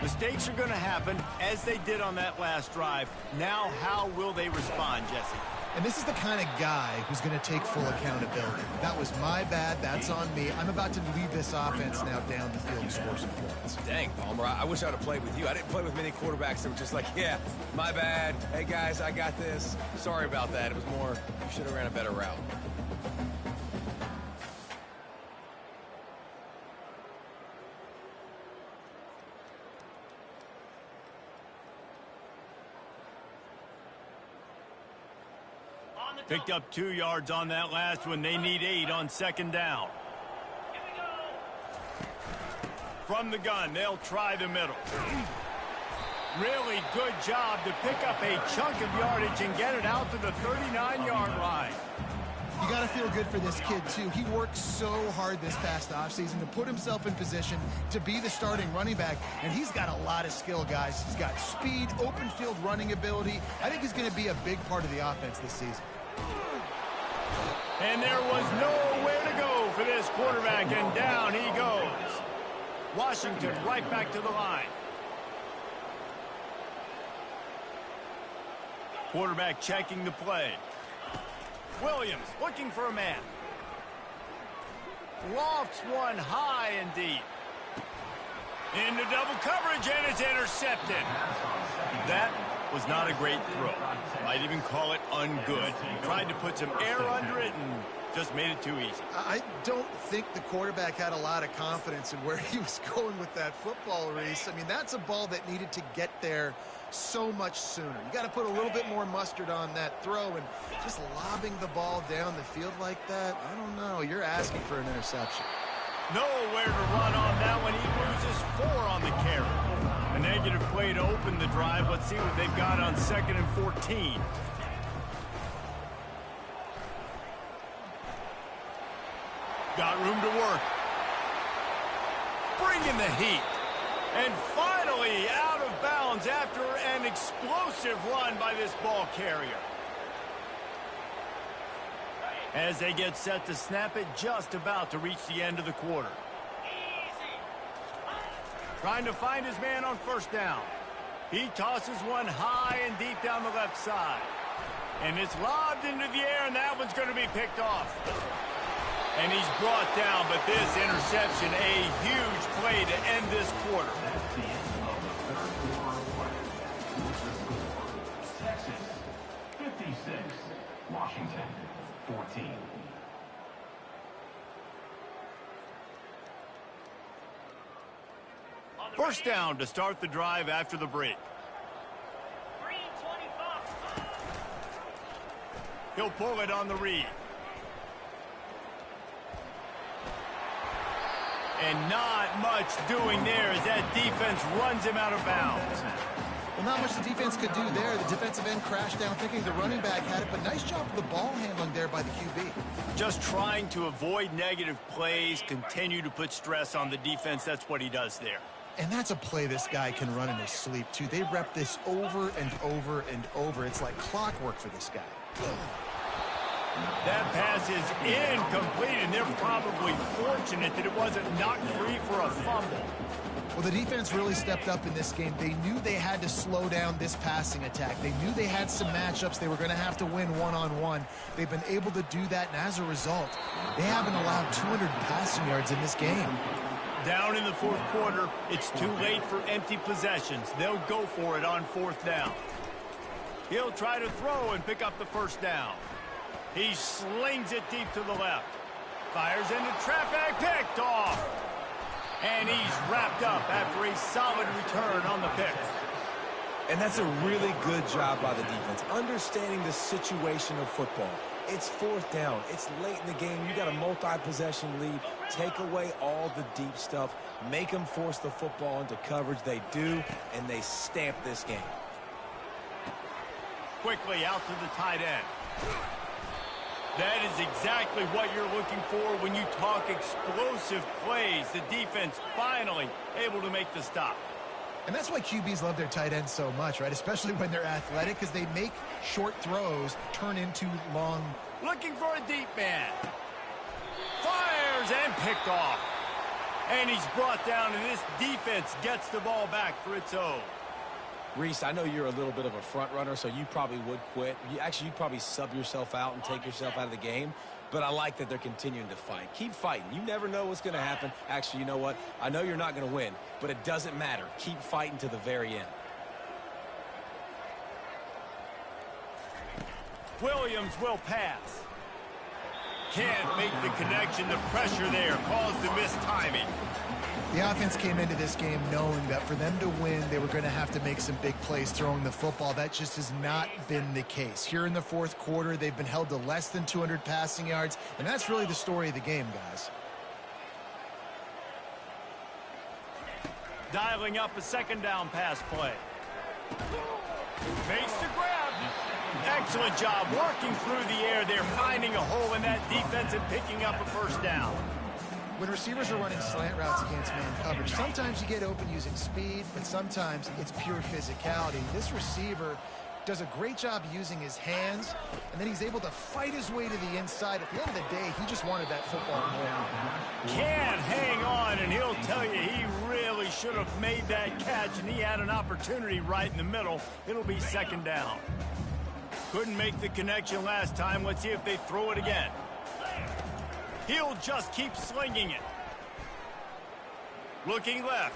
S1: Mistakes are going to happen, as they did on that last drive. Now, how will they respond, Jesse?
S2: And this is the kind of guy who's going to take full accountability. That was my bad. That's on me. I'm about to lead this offense now down the field and score some points.
S3: Dang, Palmer, I wish I would have played with you. I didn't play with many quarterbacks that were just like, yeah, my bad. Hey, guys, I got this. Sorry about that. It was more, you should have ran a better route.
S1: Picked up 2 yards on that last one. They need 8 on second down. From the gun, they'll try the middle. Really good job to pick up a chunk of yardage and get it out to the 39-yard line.
S2: You got to feel good for this kid, too. He worked so hard this past offseason to put himself in position to be the starting running back, and he's got a lot of skill, guys. He's got speed, open field running ability. I think he's going to be a big part of the offense this season.
S1: And there was nowhere to go for this quarterback, and down he goes. Washington right back to the line. Quarterback checking the play. Williams looking for a man. Lofts one high and deep. Into double coverage, and it's intercepted. That was not a great throw. Might even call it ungood. Tried to put some air under it and just made it too easy.
S2: I don't think the quarterback had a lot of confidence in where he was going with that football, Reese. I mean, that's a ball that needed to get there so much sooner. You got to put a little bit more mustard on that throw, and just lobbing the ball down the field like that, I don't know. You're asking for an interception.
S1: Nowhere to run on that one. He loses 4 on the carry. A negative play to open the drive. Let's see what they've got on 2nd and 14. Got room to work. Bringing the heat. And finally out of bounds after an explosive run by this ball carrier. As they get set to snap it, just about to reach the end of the quarter. Trying to find his man on first down. He tosses one high and deep down the left side. And it's lobbed into the air, and that one's going to be picked off. And he's brought down, but this interception, a huge play to end this quarter.
S5: That's the end of the third quarter of play. What's the score? Texas, 56. Washington, 14.
S1: First down to start the drive after the break. He'll pull it on the read. And not much doing there as that defense runs him out of bounds.
S2: Well, not much the defense could do there. The defensive end crashed down thinking the running back had it, but nice job of the ball handling there by the QB.
S1: Just trying to avoid negative plays, continue to put stress on the defense. That's what he does there.
S2: And that's a play this guy can run in his sleep, too. They rep this over and over and over. It's like clockwork for this guy.
S1: That pass is incomplete, and they're probably fortunate that it wasn't knocked free for a fumble.
S2: Well, the defense really stepped up in this game. They knew they had to slow down this passing attack. They knew they had some matchups they were going to have to win one-on-one. They've been able to do that, and as a result, they haven't allowed 200 passing yards in this game.
S1: Down in the fourth quarter, it's too late for empty possessions. They'll go for it on fourth down. He'll try to throw and pick up the first down. He slings it deep to the left. Fires into traffic, picked off. And he's wrapped up after a solid return on the pick.
S3: And that's a really good job by the defense, understanding the situation of football. It's fourth down. It's late in the game. You got a multi-possession lead. Take away all the deep stuff. Make them force the football into coverage. They do, and they stamp this game.
S1: Quickly out to the tight end. That is exactly what you're looking for when you talk explosive plays. The defense finally able to make the stop.
S2: And that's why QBs love their tight ends so much, right? Especially when they're athletic, because they make short throws turn into long.
S1: Looking for a deep man. Fires and picked off. And he's brought down, and this defense gets the ball back for its own.
S3: Reese, I know you're a little bit of a front runner, so you probably would quit. You'd probably sub yourself out and take yourself out of the game. But I like that they're continuing to fight. Keep fighting. You never know what's going to happen. Actually, you know what? I know you're not going to win, but it doesn't matter. Keep fighting to the very end.
S1: Williams will pass. Can't make the connection. The pressure there caused the mistiming.
S2: The offense came into this game knowing that for them to win, they were going to have to make some big plays throwing the football. That just has not been the case. Here in the fourth quarter, they've been held to less than 200 passing yards, and that's really the story of the game, guys.
S1: Dialing up a second down pass play. Makes the grab. Excellent job working through the air. They're finding a hole in that defense and picking up a first down.
S2: When receivers are running slant routes against man coverage, sometimes you get open using speed, but sometimes it's pure physicality. This receiver does a great job using his hands, and then he's able to fight his way to the inside. At the end of the day, he just wanted that football ball.
S1: Can't hang on, and he'll tell you he really should have made that catch, and he had an opportunity right in the middle. It'll be second down. Couldn't make the connection last time. Let's see if they throw it again. He'll just keep slinging it. Looking left.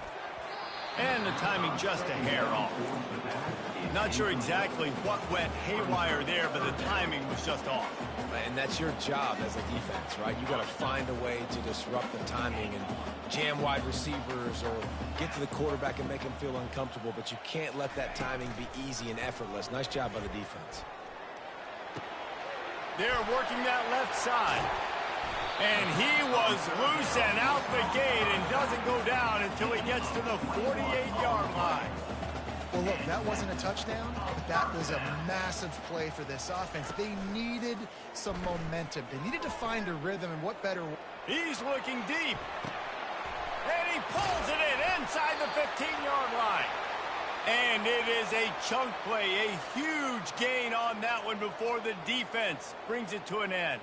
S1: And the timing just a hair off. Not sure exactly what went haywire there, but the timing was just off.
S3: And that's your job as a defense, right? You got to find a way to disrupt the timing and jam wide receivers or get to the quarterback and make him feel uncomfortable, but you can't let that timing be easy and effortless. Nice job by the defense.
S1: They're working that left side. And he was loose and out the gate and doesn't go down until he gets to the 48-yard line.
S2: Well, look, that wasn't a touchdown, but that was a massive play for this offense. They needed some momentum. They needed to find a rhythm, and what better...
S1: He's looking deep. And he pulls it in inside the 15-yard line. And it is a chunk play, a huge gain on that one before the defense brings it to an end.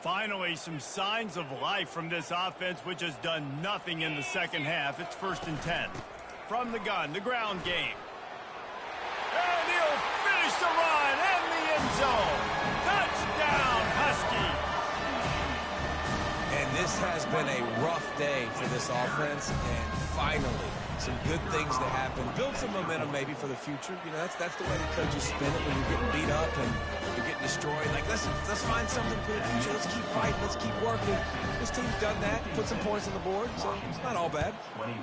S1: Finally, some signs of life from this offense, which has done nothing in the second half. It's 1st and 10. From the gun, the ground game. And he'll finish the run and the end zone. Touchdown, Husky.
S3: And this has been a rough day for this offense, and finally, some good things to happen. Build some momentum maybe for the future. You know, that's the way the coaches spin it when you're getting beat up and you're getting destroyed. Like, let's find something for the future. Let's keep fighting. Let's keep working. This team's done that. Put some points on the board, so it's not all bad.
S5: 21.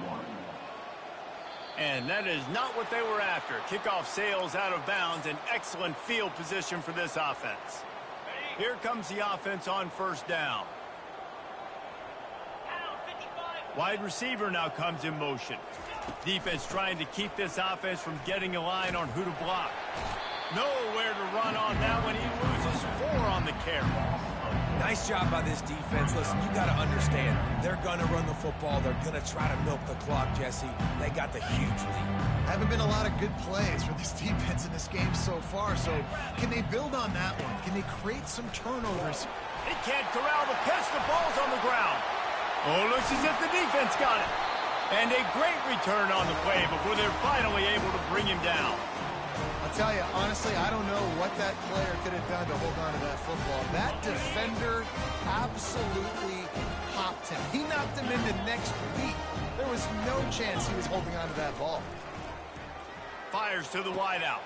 S1: And that is not what they were after. Kickoff sails out of bounds. An excellent field position for this offense. Here comes the offense on first down. Wide receiver now comes in motion. Defense trying to keep this offense from getting a line on who to block. Nowhere to run on that one. He loses 4 on the carry.
S3: Nice job by this defense. Listen, you got to understand, they're going to run the football. They're going to try to milk the clock, Jesse. They got the huge lead.
S2: Haven't been a lot of good plays for this defense in this game so far, so can they build on that one? Can they create some turnovers?
S1: He can't corral the pitch. The ball's on the ground. Oh, looks as if the defense got it. And a great return on the play before they're finally able to bring him down.
S2: I'll tell you, honestly, I don't know what that player could have done to hold on to that football. That defender absolutely popped him. He knocked him into next week. There was no chance he was holding on to that ball.
S1: Fires to the wideout.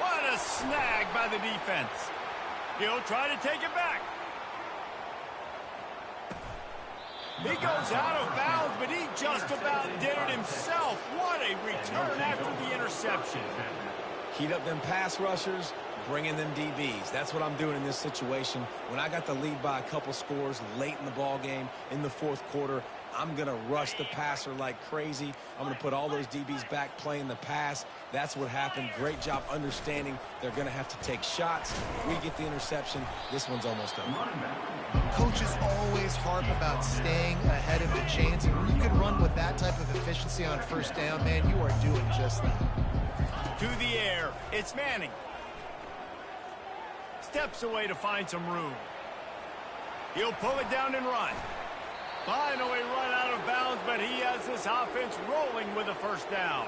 S1: What a snag by the defense. He'll try to take it back. He goes out of bounds, but he just about did it himself. What a return after the interception.
S3: Heat up them pass rushers, bring in them DBs. That's what I'm doing in this situation. When I got the lead by a couple scores late in the ball game, in the fourth quarter, I'm going to rush the passer like crazy. I'm going to put all those DBs back playing the pass. That's what happened. Great job understanding they're going to have to take shots. If we get the interception, this one's almost over.
S2: Coaches always harp about staying ahead of the chains, and when you can run with that type of efficiency on first down, man, you are doing just that.
S1: To the air, it's Manning. Steps away to find some room. He'll pull it down and run. Finally run out of bounds, but he has this offense rolling with a first down.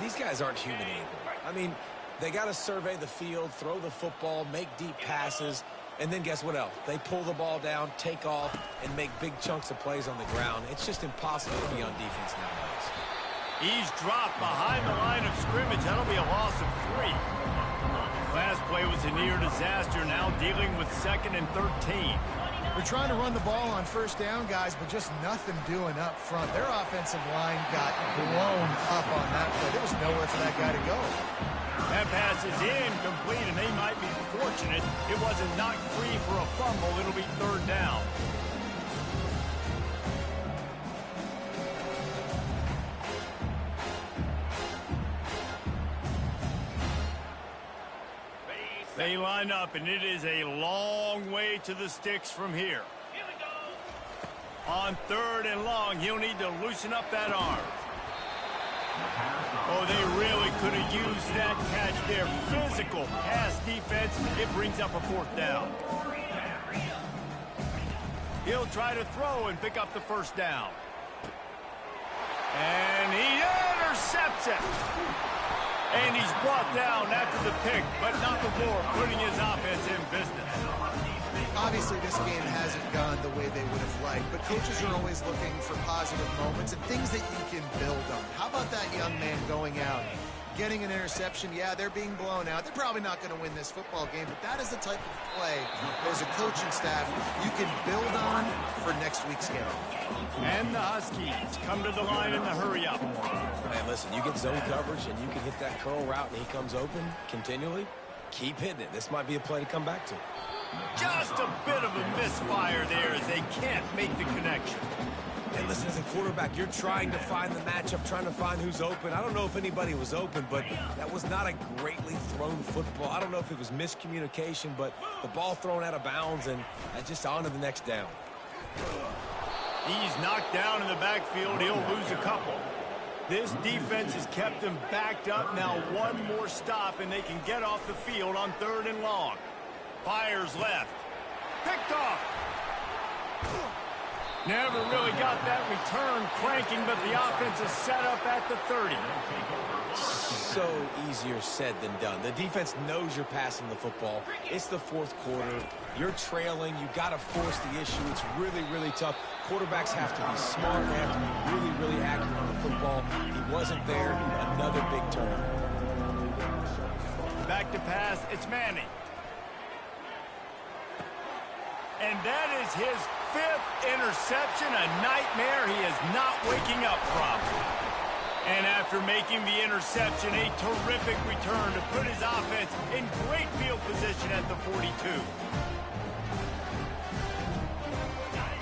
S3: These guys aren't human anymore. I mean, they got to survey the field, throw the football, make deep passes, and then guess what else? They pull the ball down, take off, and make big chunks of plays on the ground. It's just impossible to be on defense nowadays.
S1: He's dropped behind the line of scrimmage. That'll be a loss of 3. Last play was a near disaster, now dealing with 2nd and 13.
S2: They're trying to run the ball on first down, guys, but just nothing doing up front. Their offensive line got blown up on that play. There was nowhere for that guy to go.
S1: That pass is incomplete, and they might be fortunate it wasn't knocked free for a fumble. It'll be 3rd down. They line up, and it is a long way to the sticks from here. On 3rd and long, he'll need to loosen up that arm. Oh, they really could have used that catch there. Physical pass defense. It brings up a 4th down. He'll try to throw and pick up the first down. And he intercepts it. And he's brought down after the pick, but not before putting his offense in business.
S2: Obviously, this game hasn't gone the way they would have liked, but coaches are always looking for positive moments and things that you can build on. How about that young man going out, getting an interception? Yeah, they're being blown out. They're probably not going to win this football game, but that is the type of play as a coaching staff you can build on for next week's game.
S1: And the Huskies come to the line in the hurry-up.
S3: Man, listen, you get zone coverage and you can hit that curl route and he comes open continually. Keep hitting it. This might be a play to come back to.
S1: Just a bit of a misfire there as they can't make the connection.
S3: And listen, as a quarterback, you're trying to find the matchup, trying to find who's open. I don't know if anybody was open, but that was not a greatly thrown football. I don't know if it was miscommunication, but the ball thrown out of bounds and just on to the next down.
S1: He's knocked down in the backfield. He'll lose a couple. This defense has kept them backed up. Now one more stop, and they can get off the field on 3rd and long. Fires left. Picked off. Never really got that return cranking, but the offense is set up at the 30.
S3: So easier said than done. The defense knows you're passing the football. It's the 4th quarter. You're trailing. You got to force the issue. It's really, really tough. Quarterbacks have to be smart. They have to be really, really accurate on the football. He wasn't there. Another big turnover.
S1: Back to pass. It's Manning. And that is his 5th interception, a nightmare he is not waking up from. And after making the interception, a terrific return to put his offense in great field position at the 42.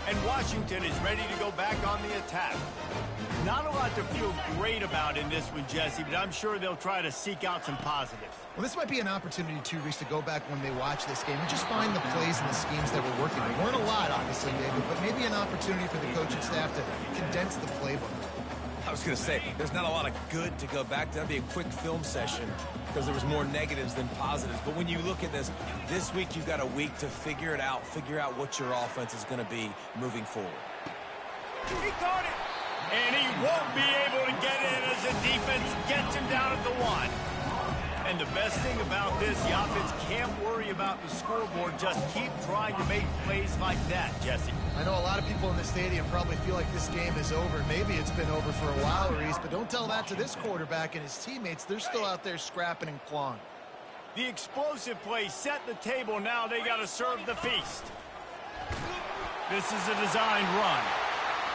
S1: And Washington is ready to go back on the attack. Not a lot to feel great about in this one, Jesse, but I'm sure they'll try to seek out some positives.
S2: Well, this might be an opportunity, too, Reese, to go back when they watch this game and just find the plays and the schemes that were working. There weren't a lot, obviously, David, but maybe an opportunity for the coaching staff to condense the playbook.
S3: I was going to say, there's not a lot of good to go back to. That'd be a quick film session because there was more negatives than positives. But when you look at this week you've got a week to figure it out, figure out what your offense is going to be moving forward.
S1: He caught it, and he won't be able to get in as the defense gets him down at the 1. And the best thing about this, the offense can't worry about the scoreboard. Just keep trying to make plays like that, Jesse.
S2: I know a lot of people in the stadium probably feel like this game is over. Maybe it's been over for a while, Reese, but don't tell that to this quarterback and his teammates. They're still out there scrapping and clawing.
S1: The explosive play set the table. Now they got to serve the feast. This is a designed run.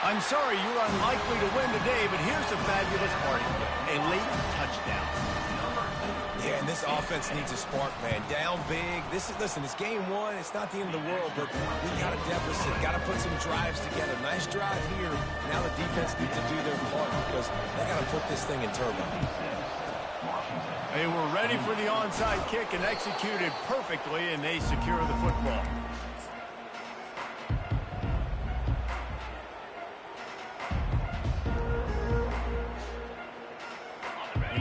S1: I'm sorry you're unlikely to win today, but here's a fabulous party. A late touchdown.
S3: Yeah, and this offense needs a spark, man. Down big. Listen, it's game 1. It's not the end of the world, but we got a deficit. Got to put some drives together. Nice drive here. Now the defense needs to do their part because they got to put this thing in turbo.
S1: They were ready for the onside kick and executed perfectly, and they secure the football.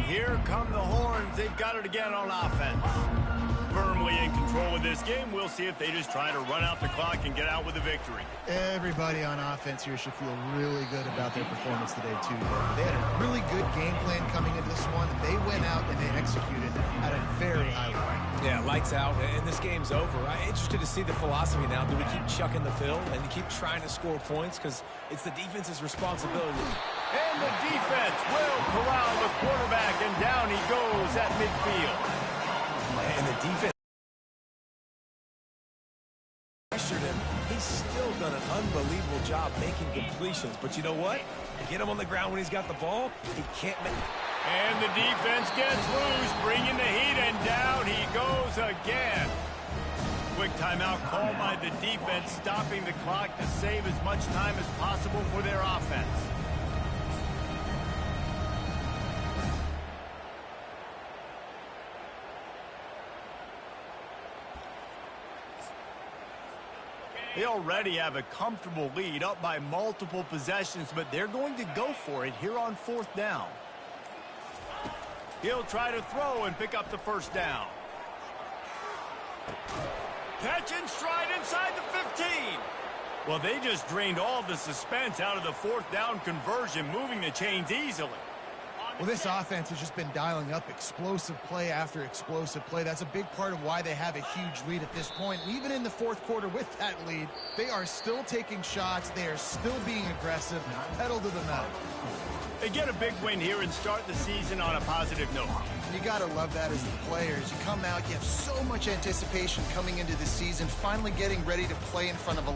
S1: Here come the Horns. They've got it again on offense. Firmly in control of this game. We'll see if they just try to run out the clock and get out with a victory.
S2: Everybody on offense here should feel really good about their performance today, too. They had a really good game plan coming into this one. They went out and they executed at a very high level.
S3: Yeah, lights out, and this game's over. I'm interested to see the philosophy now. Do we keep chucking the field and keep trying to score points? Because it's the defense's responsibility.
S1: And the defense will corral the quarterback, and down he goes at midfield.
S3: And the defense pressured him. He's still done an unbelievable job making completions. But you know what? Get him on the ground when he's got the ball. He can't make...
S1: And the defense gets loose, bringing the heat, and down he goes again. Quick timeout called by the defense, stopping the clock to save as much time as possible for their offense. They already have a comfortable lead, up by multiple possessions, but they're going to go for it here on 4th down. He'll try to throw and pick up the first down. Catch and stride inside the 15. Well, they just drained all the suspense out of the 4th down conversion, moving the chains easily.
S2: Well, this offense has just been dialing up explosive play after explosive play. That's a big part of why they have a huge lead at this point. Even in the 4th quarter with that lead, they are still taking shots. They are still being aggressive, pedal to the metal.
S1: They get a big win here and start the season on a positive note.
S2: You got to love that as the players. You come out, you have so much anticipation coming into the season, finally getting ready to play in front of a...